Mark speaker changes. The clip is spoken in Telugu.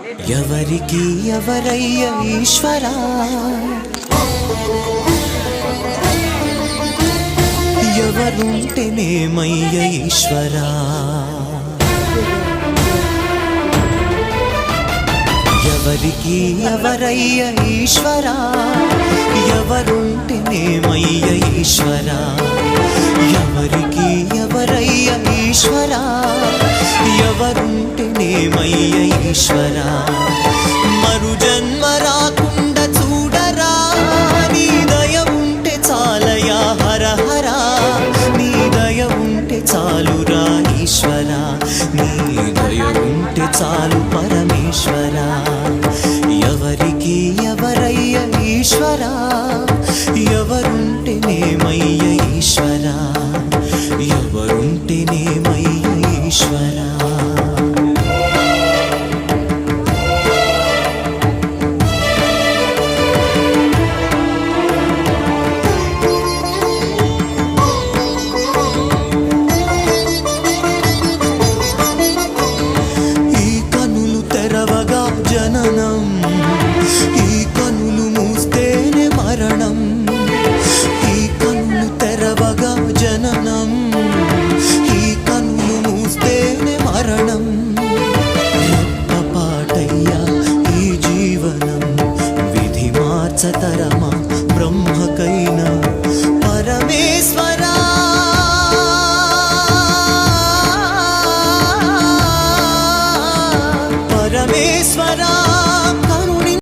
Speaker 1: ఎవరికి ఎవరయ్య ఈశ్వరా, ఎవరుంటేనేమయ్య ఈశ్వరా, ఎవరికి ఎవరయ్య ఈశ్వరా, ఎవరుంటేనేమయ్య ఈశ్వరా, ఎవరికి ఎవరయ్య ఈశ్వరా, ఎవరుంటేనేమయ్య ఈశ్వరా. మరు జన్మ రాకుండా చూడరా, నీ దయ ఉంటే చాలయా హర హర, నీ దయ ఉంటే చాలురా ఈశ్వరా, నీ దయ ఉంటే చాలు పరమేశ్వరా. ఎవరికి ఎవరయ్య ఈశ్వరా, ఎవరుంటేనేమయ్య ఈశ్వరా, ఎవరుంటేనేమయ్య ఈశ్వరా.